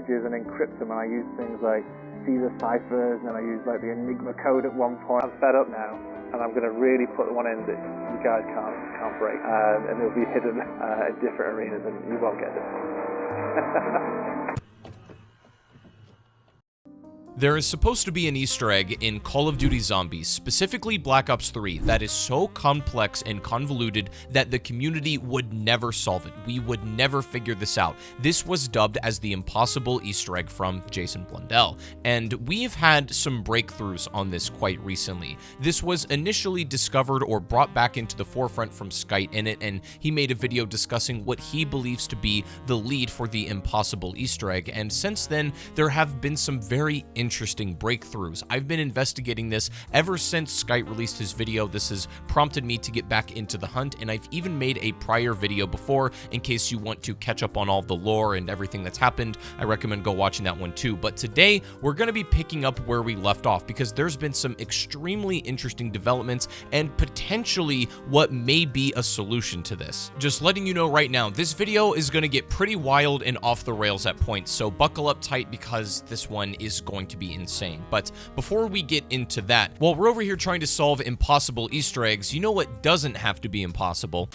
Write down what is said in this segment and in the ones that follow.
messages and encrypt them, and I use things like Caesar ciphers, and I use like the Enigma code at one point. I'm fed up now, and I'm going to really put one in that you guys can't break, and it'll be hidden in different arenas, and you won't get it. There is supposed to be an Easter egg in Call of Duty Zombies, specifically Black Ops 3, that is so complex and convoluted that the community would never solve it. We would never figure this out. This was dubbed as the impossible Easter egg from Jason Blundell, and we've had some breakthroughs on this quite recently. This was initially discovered or brought back into the forefront from SkyteInit, and he made a video discussing what he believes to be the lead for the impossible Easter egg, and since then, there have been some very interesting breakthroughs. I've been investigating this ever since Skype released his video. This has prompted me to get back into the hunt, and I've even made a prior video before in case you want to catch up on all the lore and everything that's happened. I recommend go watching that one too. But today, we're going to be picking up where we left off because there's been some extremely interesting developments and potentially what may be a solution to this. Just letting you know right now, this video is going to get pretty wild and off the rails at points, so buckle up tight because this one is going to be insane. But before we get into that, while we're over here trying to solve impossible Easter eggs, you know what doesn't have to be impossible?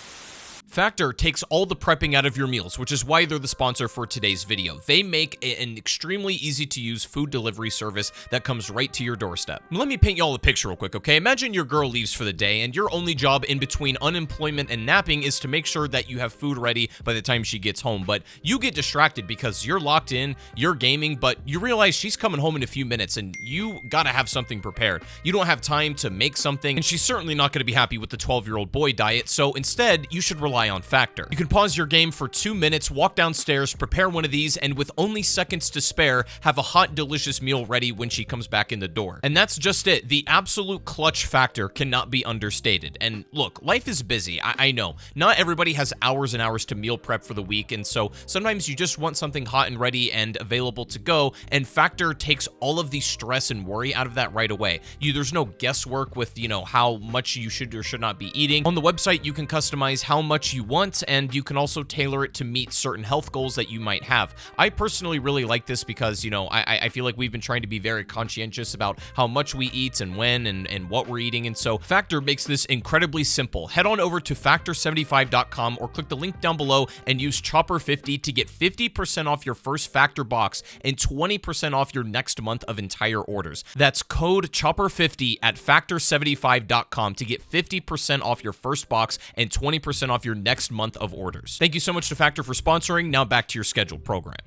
Factor takes all the prepping out of your meals, which is why they're the sponsor for today's video. They make an extremely easy to use food delivery service that comes right to your doorstep. Let me paint y'all a picture real quick, okay? Imagine your girl leaves for the day and your only job in between unemployment and napping is to make sure that you have food ready by the time she gets home, but you get distracted because you're locked in, you're gaming, but you realize she's coming home in a few minutes and you gotta have something prepared. You don't have time to make something, and she's certainly not gonna be happy with the 12-year-old boy diet, so instead, you should rely on Factor. You can pause your game for 2 minutes, walk downstairs, prepare one of these, and with only seconds to spare, have a hot, delicious meal ready when she comes back in the door. And that's just it. The absolute clutch factor cannot be understated. And look, life is busy. I know. Not everybody has hours and hours to meal prep for the week, and so sometimes you just want something hot and ready and available to go, and Factor takes all of the stress and worry out of that right away. There's no guesswork with, how much you should or should not be eating. On the website, you can customize how much you want, and you can also tailor it to meet certain health goals that you might have. I personally really like this because, I feel like we've been trying to be very conscientious about how much we eat and when and what we're eating, and so Factor makes this incredibly simple. Head on over to factor75.com or click the link down below and use Chopper50 to get 50% off your first Factor box and 20% off your next month of entire orders. That's code Chopper50 at factor75.com to get 50% off your first box and 20% off your next month of orders. Thank you so much to Factor for sponsoring. Now back to your scheduled program.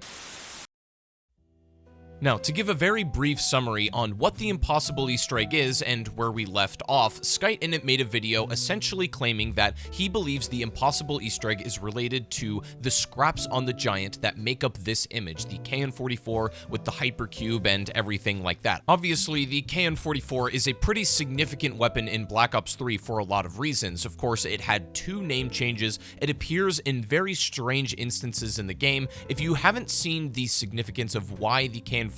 Now, to give a very brief summary on what the impossible Easter egg is and where we left off, SkyteInit made a video essentially claiming that he believes the impossible Easter egg is related to the scraps on the Giant that make up this image, the KN-44 with the Hypercube and everything like that. Obviously, the KN-44 is a pretty significant weapon in Black Ops 3 for a lot of reasons. Of course, it had 2 name changes. It appears in very strange instances in the game. If you haven't seen the significance of why the KN-44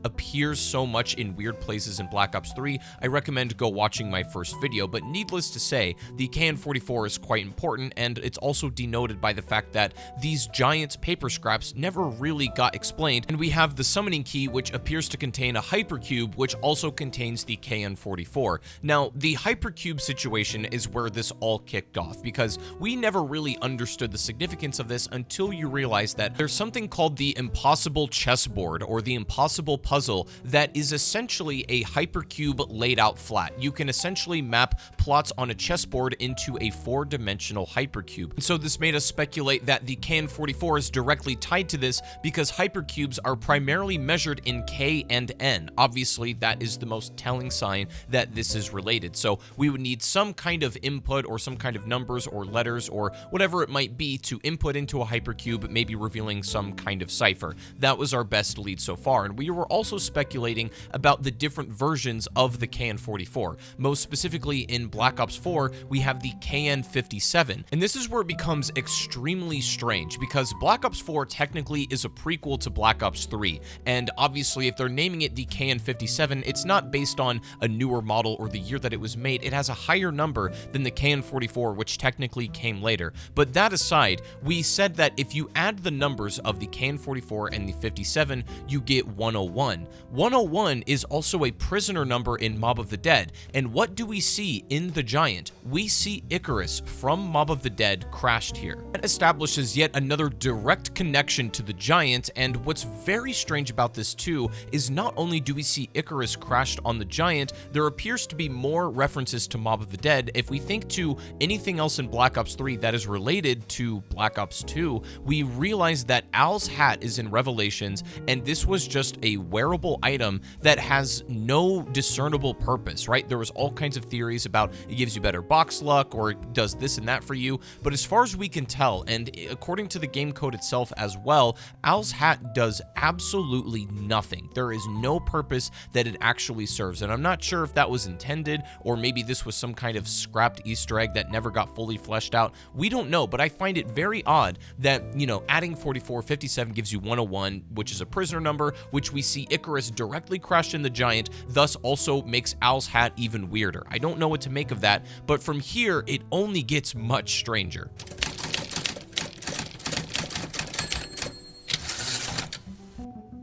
appears so much in weird places in Black Ops 3, I recommend go watching my first video, but needless to say, the KN-44 is quite important, and it's also denoted by the fact that these giant paper scraps never really got explained, and we have the summoning key, which appears to contain a Hypercube, which also contains the KN-44. Now, the Hypercube situation is where this all kicked off, because we never really understood the significance of this until you realize that there's something called the impossible chessboard, or the impossible puzzle, that is essentially a Hypercube laid out flat. You can essentially map plots on a chessboard into a 4-dimensional Hypercube. And so this made us speculate that the KN-44 is directly tied to this because Hypercubes are primarily measured in K and N. Obviously, that is the most telling sign that this is related. So we would need some kind of input or some kind of numbers or letters or whatever it might be to input into a Hypercube, maybe revealing some kind of cipher. That was our best lead so so far, and we were also speculating about the different versions of the KN-44. Most specifically in Black Ops 4, we have the KN-57, and this is where it becomes extremely strange, because Black Ops 4 technically is a prequel to Black Ops 3, and obviously if they're naming it the KN-57, it's not based on a newer model or the year that it was made. It has a higher number than the KN-44, which technically came later. But that aside, we said that if you add the numbers of the KN-44 and the 57, you get 101. 101 is also a prisoner number in Mob of the Dead, and what do we see in the Giant? We see Icarus from Mob of the Dead crashed here. That establishes yet another direct connection to the Giant, and what's very strange about this too is not only do we see Icarus crashed on the Giant, there appears to be more references to Mob of the Dead. If we think to anything else in Black Ops 3 that is related to Black Ops 2, we realize that Al's hat is in Revelations, and this was just a wearable item that has no discernible purpose, right? There was all kinds of theories about it gives you better box luck or it does this and that for you, but as far as we can tell, and according to the game code itself as well, Al's hat does absolutely nothing. There is no purpose that it actually serves, and I'm not sure if that was intended or maybe this was some kind of scrapped Easter egg that never got fully fleshed out. We don't know, but I find it very odd that, you know, adding 44, 57 gives you 101, which is a prisoner number, which we see Icarus directly crashed in the Giant, thus also makes Al's hat even weirder. I don't know what to make of that, but from here, it only gets much stranger.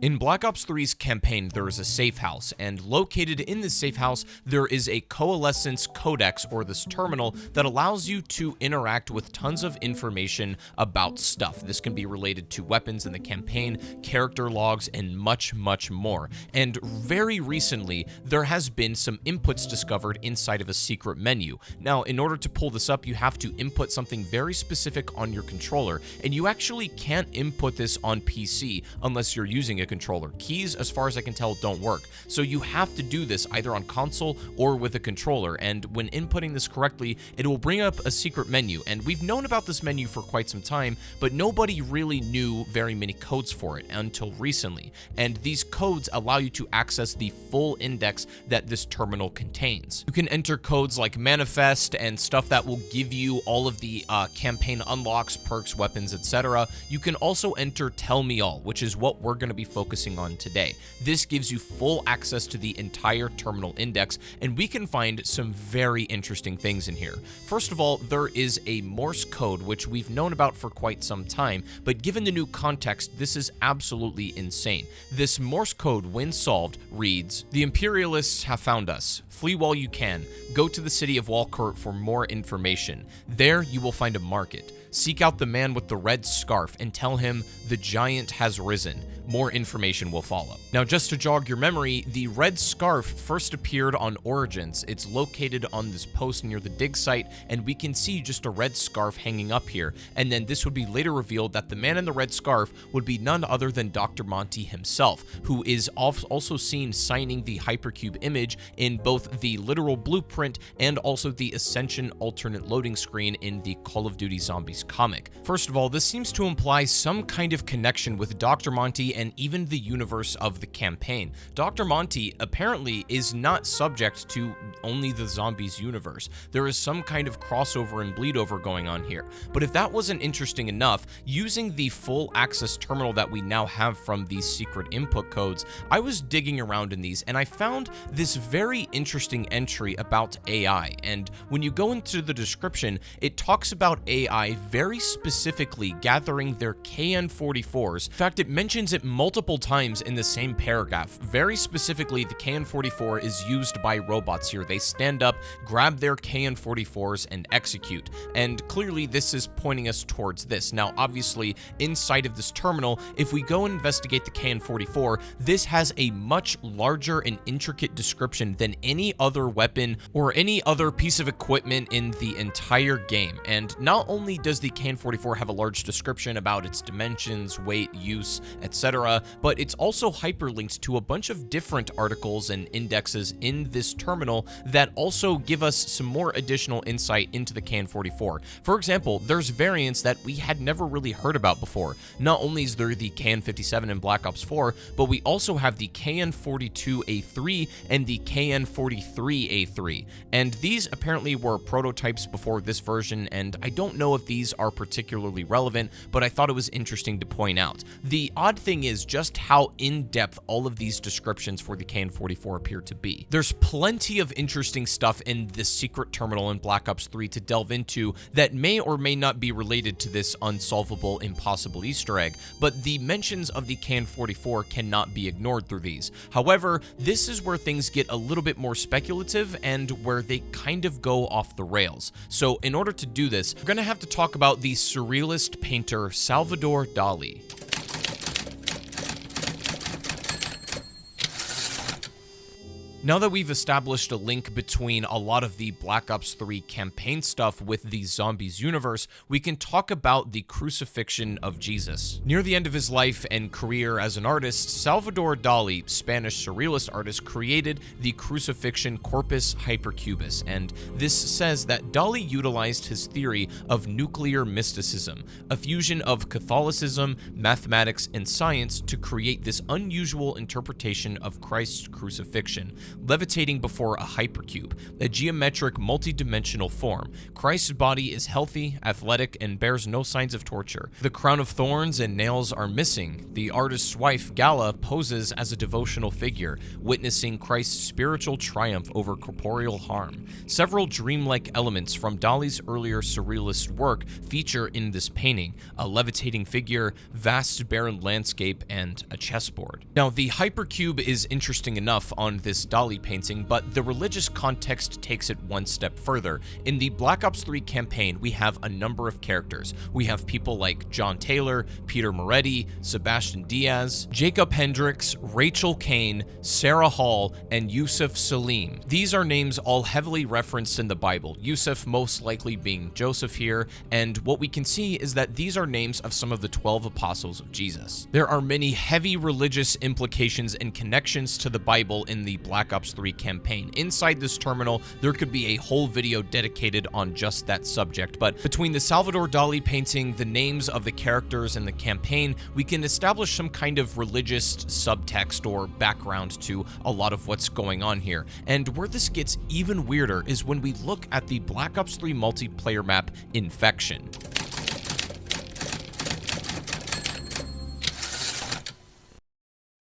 In Black Ops 3's campaign, there is a safe house, and located in this safe house, there is a coalescence codex, or this terminal, that allows you to interact with tons of information about stuff. This can be related to weapons in the campaign, character logs, and much, much more. And very recently, there has been some inputs discovered inside of a secret menu. Now, in order to pull this up, you have to input something very specific on your controller, and you actually can't input this on PC unless you're using a controller. Keys, as far as I can tell, don't work. So you have to do this either on console or with a controller, and when inputting this correctly, it will bring up a secret menu, and we've known about this menu for quite some time, but nobody really knew very many codes for it until recently, and these codes allow you to access the full index that this terminal contains. You can enter codes like manifest and stuff that will give you all of the campaign unlocks, perks, weapons, etc. You can also enter tell me all, which is what we're going to be focusing on today. This gives you full access to the entire terminal index, and we can find some very interesting things in here. First of all, there is a Morse code, which we've known about for quite some time, but given the new context, this is absolutely insane. This Morse code, when solved, reads, "The Imperialists have found us. Flee while you can. Go to the city of Walcourt for more information. There you will find a market. Seek out the man with the red scarf and tell him the Giant has risen. More information will follow." Now, just to jog your memory, the red scarf first appeared on Origins. It's located on this post near the dig site, and we can see just a red scarf hanging up here. And then this would be later revealed that the man in the red scarf would be none other than Dr. Monty himself, who is also seen signing the Hypercube image in both the literal blueprint and also the Ascension alternate loading screen in the Call of Duty Zombies comic. First of all, this seems to imply some kind of connection with Dr. Monty and even the universe of the campaign. Dr. Monty apparently is not subject to only the Zombies universe. There is some kind of crossover and bleed over going on here. But if that wasn't interesting enough, using the full access terminal that we now have from these secret input codes, I was digging around in these and I found this very interesting entry about AI. And when you go into the description, it talks about AI very specifically gathering their KN-44s. In fact, it mentions it multiple times in the same paragraph. Very specifically, the KN-44 is used by robots here. They stand up, grab their KN-44s, and execute. And clearly, this is pointing us towards this. Now, obviously, inside of this terminal, if we go and investigate the KN-44, this has a much larger and intricate description than any other weapon or any other piece of equipment in the entire game. And not only does the KN-44 have a large description about its dimensions, weight, use, etc., but it's also hyperlinked to a bunch of different articles and indexes in this terminal that also give us some more additional insight into the KN-44. For example, there's variants that we had never really heard about before. Not only is there the KN-57 in Black Ops 4, but we also have the KN-42A3 and the KN-43A3, and these apparently were prototypes before this version, and I don't know if these are particularly relevant, but I thought it was interesting to point out. The odd thing is just how in-depth all of these descriptions for the KN-44 appear to be. There's plenty of interesting stuff in this secret terminal in Black Ops 3 to delve into that may or may not be related to this unsolvable, impossible Easter egg, but the mentions of the KN-44 cannot be ignored through these. However, this is where things get a little bit more speculative and where they kind of go off the rails. So in order to do this, we're going to have to talk about the surrealist painter Salvador Dali. Now that we've established a link between a lot of the Black Ops 3 campaign stuff with the Zombies universe, we can talk about the crucifixion of Jesus. Near the end of his life and career as an artist, Salvador Dali, Spanish surrealist artist, created the crucifixion corpus hypercubus, and this says that Dali utilized his theory of nuclear mysticism, a fusion of Catholicism, mathematics, and science to create this unusual interpretation of Christ's crucifixion. Levitating before a hypercube, a geometric multi-dimensional form. Christ's body is healthy, athletic, and bears no signs of torture. The crown of thorns and nails are missing. The artist's wife, Gala, poses as a devotional figure, witnessing Christ's spiritual triumph over corporeal harm. Several dreamlike elements from Dali's earlier surrealist work feature in this painting: a levitating figure, vast barren landscape, and a chessboard. Now, the hypercube is interesting enough on this Dali painting, but the religious context takes it one step further. In the Black Ops 3 campaign, we have a number of characters. We have people like John Taylor, Peter Moretti, Sebastian Diaz, Jacob Hendricks, Rachel Kane, Sarah Hall, and Yusuf Salim. These are names all heavily referenced in the Bible, Yusuf most likely being Joseph here, and what we can see is that these are names of some of the 12 apostles of Jesus. There are many heavy religious implications and connections to the Bible in the Black Ops 3 campaign. Inside this terminal, there could be a whole video dedicated on just that subject, but between the Salvador Dali painting, the names of the characters, and the campaign, we can establish some kind of religious subtext or background to a lot of what's going on here. And where this gets even weirder is when we look at the Black Ops 3 multiplayer map, Infection.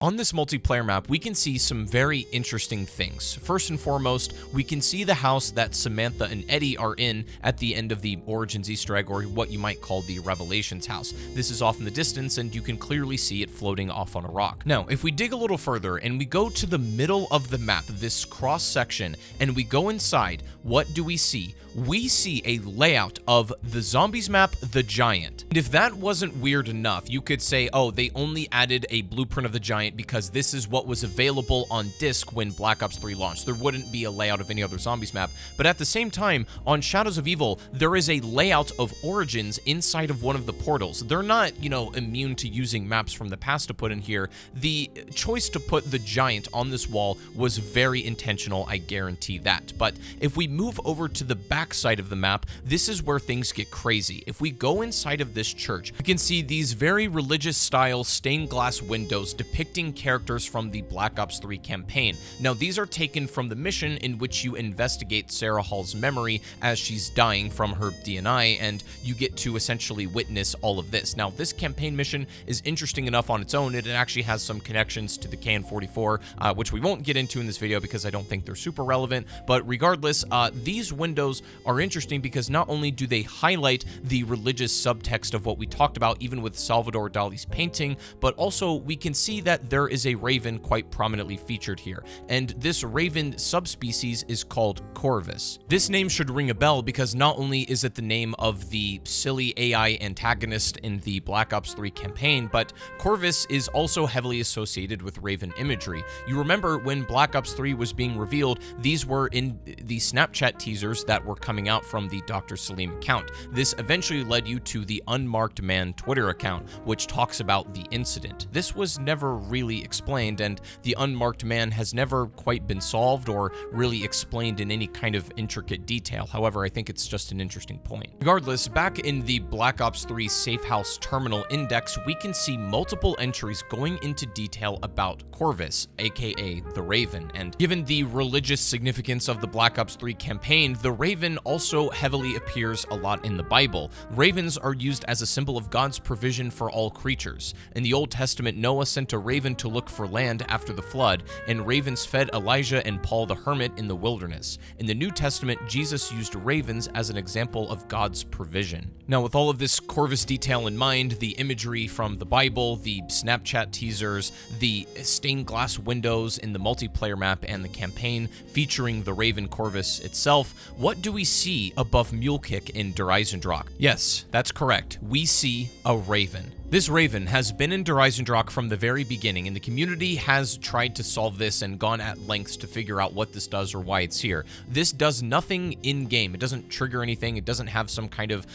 On this multiplayer map, we can see some very interesting things. First and foremost, we can see the house that Samantha and Eddie are in at the end of the Origins Easter egg, or what you might call the Revelations house. This is off in the distance, and you can clearly see it floating off on a rock. Now, if we dig a little further and we go to the middle of the map, this cross section, and we go inside, what do we see? We see a layout of the Zombies map, The Giant. And if that wasn't weird enough, you could say, oh, they only added a blueprint of the Giant because this is what was available on disc when Black Ops 3 launched. There wouldn't be a layout of any other Zombies map. But at the same time, on Shadows of Evil, there is a layout of Origins inside of one of the portals. They're not, immune to using maps from the past to put in here. The choice to put the Giant on this wall was very intentional, I guarantee that. But if we move over to the back side of the map, this is where things get crazy. If we go inside of this church, we can see these very religious style stained glass windows depicting characters from the Black Ops 3 campaign. Now, these are taken from the mission in which you investigate Sarah Hall's memory as she's dying from her DNI, and you get to essentially witness all of this. Now, this campaign mission is interesting enough on its own. It actually has some connections to the KN-44, which we won't get into in this video because I don't think they're super relevant, but regardless, these windows are interesting because not only do they highlight the religious subtext of what we talked about even with Salvador Dali's painting, but also we can see that there is a raven quite prominently featured here, and this raven subspecies is called Corvus. This name should ring a bell because not only is it the name of the silly AI antagonist in the Black Ops 3 campaign, but Corvus is also heavily associated with raven imagery. You remember when Black Ops 3 was being revealed, these were in the Snapchat teasers that were coming out from the Dr. Salim account. This eventually led you to the Unmarked Man Twitter account, which talks about the incident. This was never really explained, and the Unmarked Man has never quite been solved or really explained in any kind of intricate detail. However, I think it's just an interesting point. Regardless, back in the Black Ops 3 Safe House Terminal Index, we can see multiple entries going into detail about Corvus, aka the Raven, and given the religious significance of the Black Ops 3 campaign, the Raven also heavily appears a lot in the Bible. Ravens are used as a symbol of God's provision for all creatures. In the Old Testament, Noah sent a raven to look for land after the flood, and ravens fed Elijah and Paul the hermit in the wilderness. In the New Testament, Jesus used ravens as an example of God's provision. Now, with all of this Corvus detail in mind, the imagery from the Bible, the Snapchat teasers, the stained glass windows in the multiplayer map and the campaign featuring the Raven Corvus itself, what do we see above Mule Kick in Der Eisendrache? Yes, that's correct. We see a raven. This raven has been in Der Eisendrache from the very beginning, and the community has tried to solve this and gone at lengths to figure out what this does or why it's here. This does nothing in-game. It doesn't trigger anything. It doesn't have some kind of,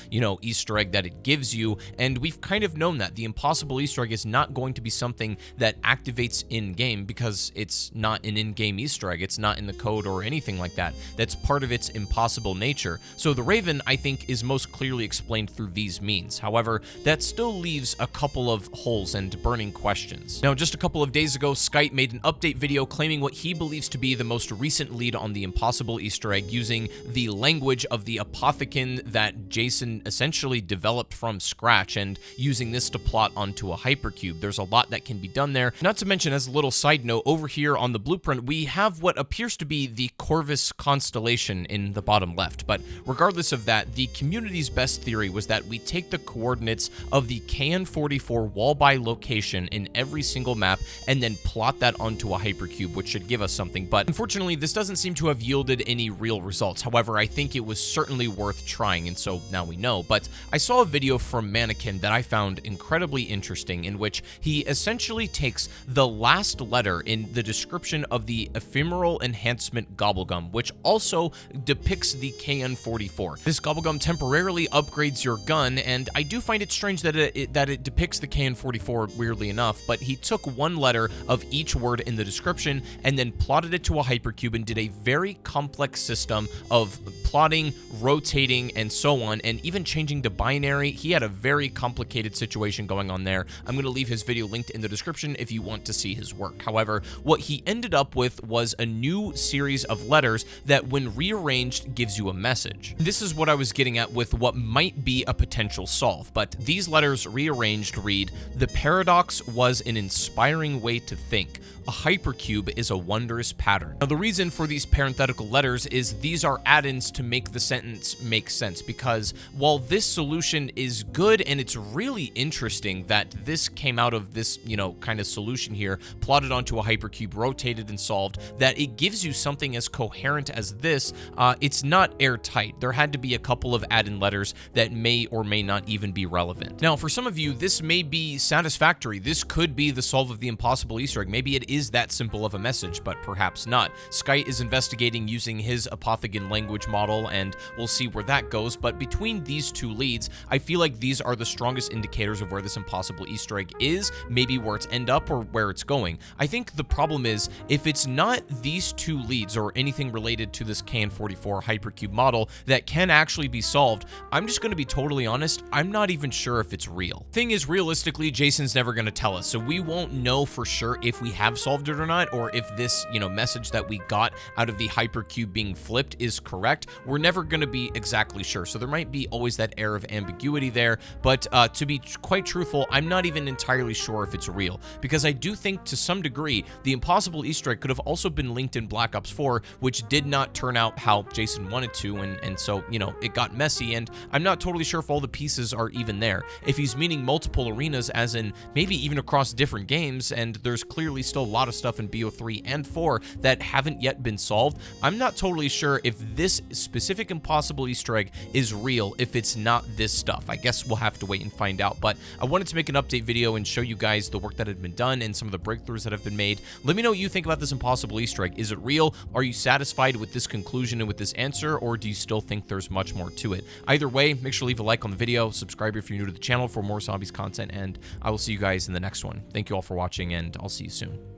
Easter egg that it gives you, and we've kind of known that. The impossible Easter egg is not going to be something that activates in-game because it's not an in-game Easter egg. It's not in the code or anything like that. That's part of its impossible nature. So the raven, I think, is most clearly explained through these means. However, that still leaves a couple of holes and burning questions. Now, just a couple of days ago, Skype made an update video claiming what he believes to be the most recent lead on the impossible Easter egg using the language of the Apothicon that Jason essentially developed from scratch and using this to plot onto a hypercube. There's a lot that can be done there. Not to mention, as a little side note, over here on the blueprint, we have what appears to be the Corvus constellation in the bottom left. But regardless of that, the community's best theory was that we take the coordinates of the KN44 wall-by location in every single map and then plot that onto a hypercube, which should give us something. But unfortunately, this doesn't seem to have yielded any real results. However, I think it was certainly worth trying, and so now we know. But I saw a video from Mannequin that I found incredibly interesting, in which he essentially takes the last letter in the description of the ephemeral enhancement Gobblegum, which also depicts the KN44. This Gobblegum temporarily upgrades your gun, and I do find it strange that it depicts the KN44, weirdly enough, but he took one letter of each word in the description and then plotted it to a hypercube and did a very complex system of plotting, rotating, and so on, and even changing to binary. He had a very complicated situation going on there. I'm going to leave his video linked in the description if you want to see his work. However, what he ended up with was a new series of letters that, when rearranged, gives you a message. This is what I was getting at with what might be a potential solve, but these letters rearranged read, "The paradox was an inspiring way to think. A hypercube is a wondrous pattern." Now, the reason for these parenthetical letters is these are add-ins to make the sentence make sense, because while this solution is good and it's really interesting that this came out of this, kind of solution here, plotted onto a hypercube, rotated and solved, that it gives you something as coherent as this, it's not airtight. There had to be a couple of add-in letters that may or may not even be relevant. Now, for some of you, this may be satisfactory. This could be the solve of the impossible Easter egg. Maybe it is that simple of a message, but perhaps not. Sky is investigating using his Apothicon language model, and we'll see where that goes. But between these two leads, I feel like these are the strongest indicators of where this impossible Easter egg is, maybe where it's end up or where it's going. I think the problem is, if it's not these two leads or anything related to this KN44 hypercube model that can actually be solved, I'm just going to be totally honest, I'm not even sure if it's real. Thing is, realistically, Jason's never going to tell us, so we won't know for sure if we have solved it or not, or if this, message that we got out of the hypercube being flipped is correct. We're never going to be exactly sure, so there might be always that air of ambiguity there, but to be quite truthful, I'm not even entirely sure if it's real, because I do think to some degree the impossible Easter egg could have also been linked in Black Ops 4, which did not turn out how Jason wanted to, and so, it got messy, and I'm not totally sure if all the pieces are even there. If he's meaning multiple arenas, as in maybe even across different games, and there's clearly still a lot of stuff in BO3 and 4 that haven't yet been solved. I'm not totally sure if this specific impossible Easter egg is real, if it's not this stuff. I guess we'll have to wait and find out, but I wanted to make an update video and show you guys the work that had been done and some of the breakthroughs that have been made. Let me know what you think about this impossible Easter egg. Is it real? Are you satisfied with this conclusion and with this answer, or do you still think there's much more to it? Either way, make sure to leave a like on the video, subscribe if you're new to the channel for more zombies content, and I will see you guys in the next one. Thank you all for watching, and I'll see you soon.